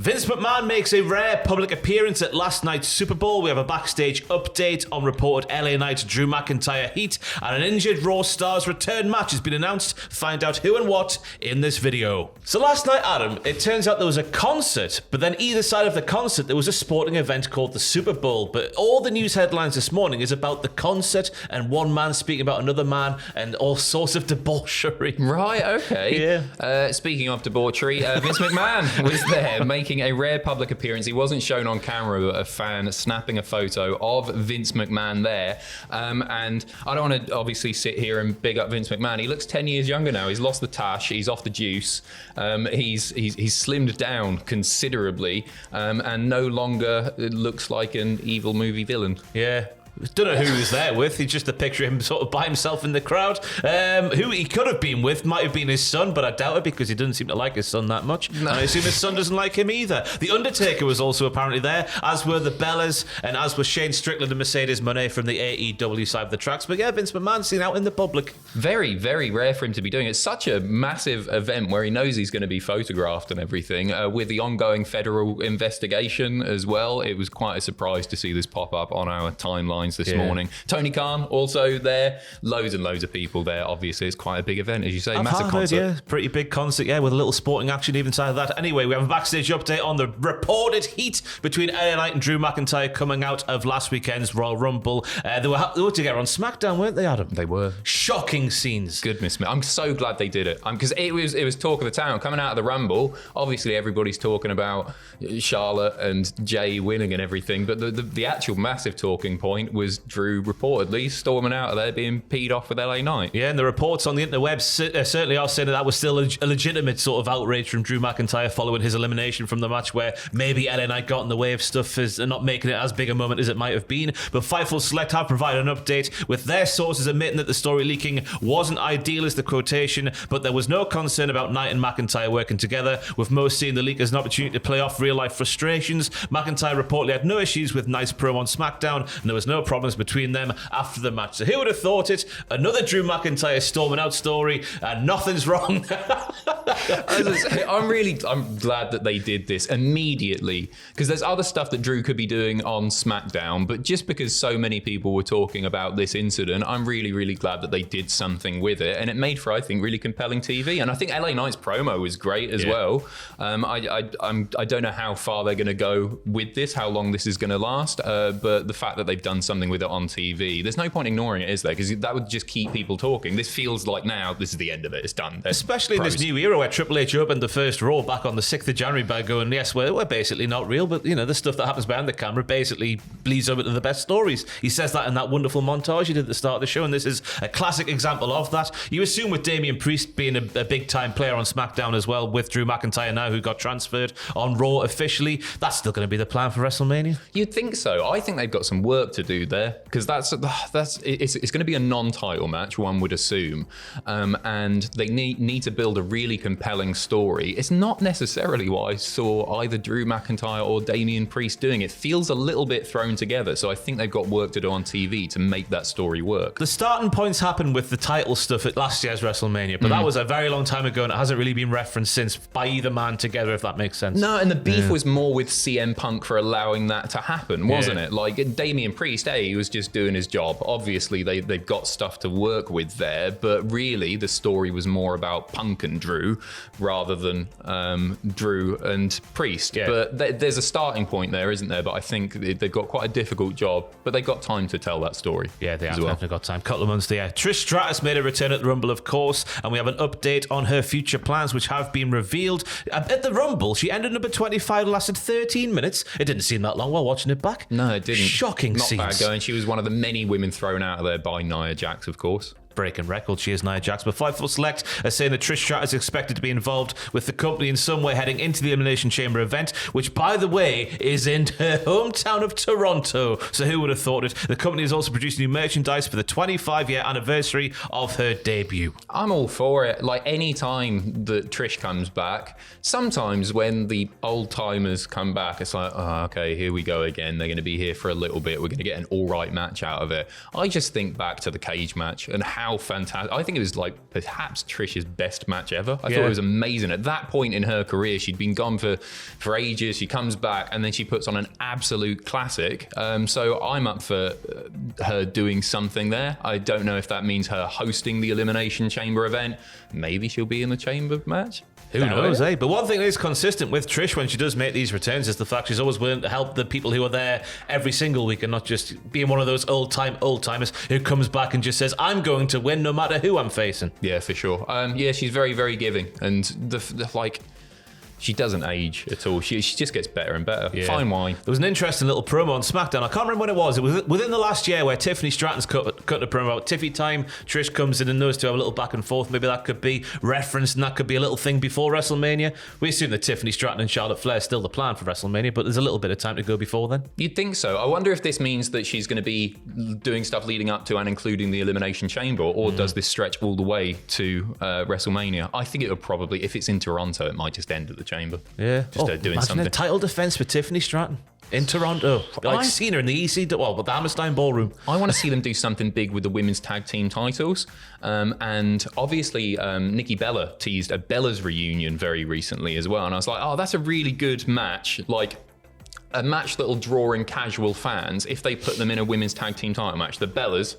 Vince McMahon makes a rare public appearance at last night's Super Bowl. We have a backstage update on reported LA Knight Drew McIntyre heat, and an injured Raw Stars return match has been announced. Find out who and what in this video. So last night, Adam, it turns out there was a concert, but then either side of the concert there was a sporting event called the Super Bowl. But all the news headlines this morning is about the concert and one man speaking about another man and all sorts of debauchery. Right, okay. Yeah. Speaking of debauchery, Vince McMahon was there making a rare public appearance. He wasn't shown on camera, but a fan snapping a photo of Vince McMahon there. And I don't want to obviously sit here and big up Vince McMahon. He looks 10 years younger now. He's lost the tash. He's off the juice. He's slimmed down considerably and no longer looks like an evil movie villain. Yeah. Don't know who he was there with. He's just a picture of him sort of by himself in the crowd. Who he could have been with might have been his son, but I doubt it because he doesn't seem to like his son that much. No. And I assume his son doesn't like him either. The Undertaker was also apparently there, as were the Bellas, and as was Shane Strickland and Mercedes Moné from the AEW side of the tracks. But yeah, Vince McMahon's seen out in the public. Very, very rare for him to be doing it. It's such a massive event where he knows he's going to be photographed and everything. With the ongoing federal investigation as well, it was quite a surprise to see this pop up on our timeline this morning. Tony Khan also there. Loads and loads of people there. Obviously, it's quite a big event, as you say. Massive concert. Yeah, pretty big concert, yeah, with a little sporting action even side of that. Anyway, we have a backstage update on the reported heat between LA Knight and Drew McIntyre coming out of last weekend's Royal Rumble. They were together on SmackDown, weren't they, Adam? They were. Shocking scenes. Goodness me. I'm so glad they did it. Because it was talk of the town. Coming out of the Rumble, obviously everybody's talking about Charlotte and Jay winning and everything, but the actual massive talking point was Drew reportedly storming out of there being peed off with LA Knight. Yeah, and the reports on the interwebs certainly are saying that was still a legitimate sort of outrage from Drew McIntyre following his elimination from the match, where maybe LA Knight got in the way of stuff and not making it as big a moment as it might have been. But Fightful Select have provided an update with their sources admitting that the story leaking wasn't ideal as the quotation, but there was no concern about Knight and McIntyre working together, with most seeing the leak as an opportunity to play off real life frustrations. McIntyre reportedly had no issues with Knight's promo on SmackDown, and there was no problems between them after the match. So who would have thought it? Another Drew McIntyre storming out story, and nothing's wrong. I'm glad that they did this immediately, because there's other stuff that Drew could be doing on SmackDown, but just because so many people were talking about this incident, I'm really, really glad that they did something with it, and it made for, I think, really compelling TV. And I think LA Knight's promo was great as well. I don't know how far they're going to go with this, how long this is going to last, but the fact that they've done something with it on TV, there's no point ignoring it, is there? Because that would just keep people talking. This feels like now this is the end of it. It's done. Especially in this new era where Triple H opened the first Raw back on the 6th of January by going, yes, we're basically not real, but the stuff that happens behind the camera basically bleeds over to the best stories. He says that in that wonderful montage he did at the start of the show, and this is a classic example of that. You assume with Damian Priest being a big time player on SmackDown as well, with Drew McIntyre now who got transferred on Raw officially, that's still going to be the plan for WrestleMania. You'd think so. I think they've got some work to do there, because it's going to be a non-title match, one would assume, and they need to build a really compelling story. It's not necessarily what I saw either Drew McIntyre or Damian Priest doing. It feels a little bit thrown together, so I think they've got work to do on TV to make that story work. The starting points happened with the title stuff at last year's WrestleMania, but that was a very long time ago, and it hasn't really been referenced since by either man together, if that makes sense. No, and the beef was more with CM Punk for allowing that to happen, wasn't it? Like, Damian Priest, he was just doing his job. Obviously, they've got stuff to work with there, but really the story was more about Punk and Drew rather than Drew and Priest. Yeah. But there's a starting point there, isn't there? But I think they've got quite a difficult job, but they've got time to tell that story. Yeah, they have definitely got time. Couple of months there. Trish Stratus made a return at the Rumble, of course, and we have an update on her future plans, which have been revealed. At the Rumble, she ended number 25, lasted 13 minutes. It didn't seem that long while watching it back. No, it didn't. Shocking scenes. Not bad going. She was one of the many women thrown out of there by Nia Jax, of course. Breaking record, she is Nia Jax. But Fightful Select are saying that Trish Stratus is expected to be involved with the company in some way heading into the Elimination Chamber event, which, by the way, is in her hometown of Toronto. So who would have thought it? The company is also producing new merchandise for the 25-year anniversary of her debut. I'm all for it. Like, any time that Trish comes back, sometimes when the old-timers come back, it's like, oh, okay, here we go again. They're going to be here for a little bit. We're going to get an all-right match out of it. I just think back to the cage match and how how fantastic. I think it was like perhaps Trish's best match ever. I thought it was amazing. At that point in her career, she'd been gone for ages. She comes back and then she puts on an absolute classic. So I'm up for her doing something there. I don't know if that means her hosting the Elimination Chamber event. Maybe she'll be in the Chamber match. Who knows, eh? But one thing that is consistent with Trish when she does make these returns is the fact she's always willing to help the people who are there every single week and not just being one of those old-timers who comes back and just says, I'm going to win no matter who I'm facing. Yeah, for sure. She's very, very giving. And she doesn't age at all. She just gets better and better. Yeah. Fine wine. There was an interesting little promo on SmackDown. I can't remember when it was. It was within the last year where Tiffany Stratton's cut a promo about Tiffy time. Trish comes in and those two have a little back and forth. Maybe that could be referenced and that could be a little thing before WrestleMania. We assume that Tiffany Stratton and Charlotte Flair are still the plan for WrestleMania, but there's a little bit of time to go before then. You'd think so. I wonder if this means that she's going to be doing stuff leading up to and including the Elimination Chamber, or does this stretch all the way to WrestleMania? I think it would probably, if it's in Toronto, it might just end at the Chamber. Yeah. Doing something. A title defense for Tiffany Stratton in Toronto. I've seen her in the EC, with the Hammerstein Ballroom. I want to see them do something big with the women's tag team titles. And obviously, Nikki Bella teased a Bella's reunion very recently as well. And I was like, oh, that's a really good match. Like, a match that'll draw in casual fans if they put them in a women's tag team title match. The Bellas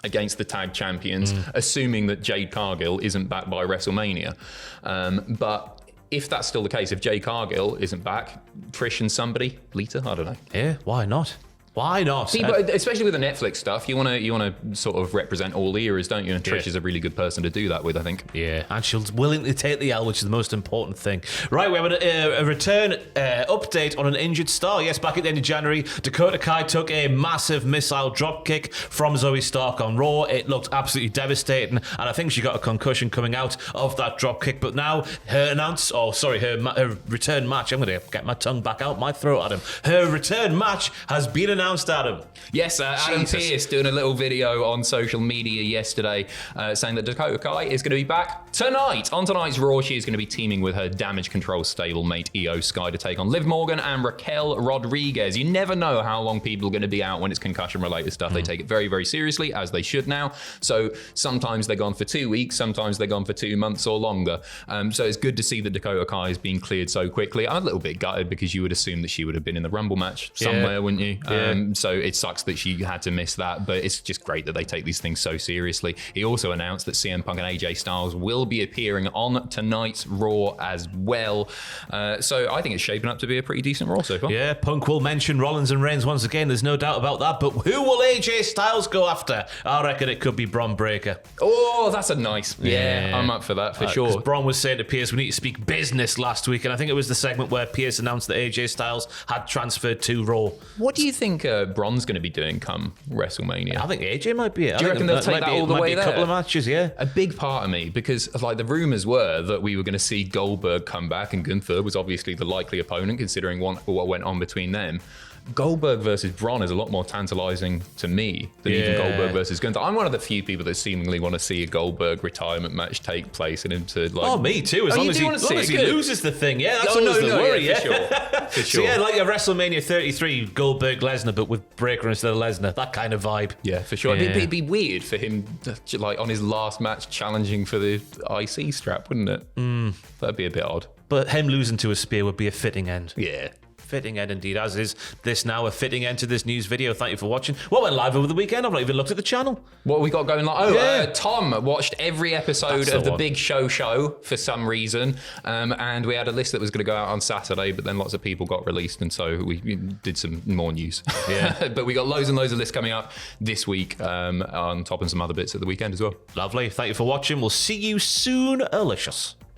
against the tag champions, assuming that Jade Cargill isn't back by WrestleMania. But if that's still the case, if Jade Cargill isn't back, Trish and somebody, Lita, I don't know. Yeah, why not? Why not? See, but especially with the Netflix stuff, you want to sort of represent all eras, don't you? And Trish is a really good person to do that with, I think. Yeah, and she's willing to take the L, which is the most important thing. Right, we have a return update on an injured star. Yes, back at the end of January, Dakota Kai took a massive missile dropkick from Zoe Stark on Raw. It looked absolutely devastating, and I think she got a concussion coming out of that dropkick. But now her return match, I'm going to get my tongue back out my throat, Adam. Her return match has been announced, Adam. Yes, Adam Pearce doing a little video on social media yesterday saying that Dakota Kai is going to be back tonight. On tonight's Raw, she is going to be teaming with her Damage Control stablemate Io Sky to take on Liv Morgan and Raquel Rodriguez. You never know how long people are going to be out when it's concussion-related stuff. They take it very, very seriously, as they should now. So sometimes they're gone for 2 weeks, sometimes they're gone for 2 months or longer. So it's good to see that Dakota Kai is being cleared so quickly. I'm a little bit gutted because you would assume that she would have been in the Rumble match somewhere, wouldn't you? So it sucks that she had to miss that, but it's just great that they take these things so seriously. He also announced that CM Punk and AJ Styles will be appearing on tonight's Raw as well. So I think it's shaping up to be a pretty decent Raw so far. Yeah, Punk will mention Rollins and Reigns once again. There's no doubt about that. But who will AJ Styles go after? I reckon it could be Bron Breakker. Oh, that's a nice... Yeah, I'm up for that for sure. Bron was saying to Pierce, we need to speak business last week, and I think it was the segment where Pierce announced that AJ Styles had transferred to Raw. What do you think Bron's going to be doing come WrestleMania? I think AJ might be it. Do you reckon they'll take that all the way there? A couple of matches, yeah. A big part of me, because like the rumours were that we were going to see Goldberg come back, and Gunther was obviously the likely opponent considering what went on between them. Goldberg versus Bron is a lot more tantalising to me than even Goldberg versus Gunther. I'm one of the few people that seemingly want to see a Goldberg retirement match take place and him to like... Oh, me too. As long as he loses the thing. Yeah, that's always the worry. Yeah, for sure. For sure. So yeah, like a WrestleMania 33 Goldberg Lesnar, but with Breakker instead of Lesnar. That kind of vibe. Yeah, for sure. Yeah. It'd be weird for him, to, like on his last match, challenging for the IC strap, wouldn't it? That'd be a bit odd. But him losing to a spear would be a fitting end. Yeah. Fitting end indeed, as is this now a fitting end to this news video. Thank you for watching. What went live over the weekend? I've not even looked at the channel. What we got going live? Tom watched every episode of the Big Show for some reason, and we had a list that was going to go out on Saturday, but then lots of people got released, and so we did some more news. Yeah, but we got loads and loads of lists coming up this week on top and some other bits at the weekend as well. Lovely. Thank you for watching. We'll see you soon, Alicious.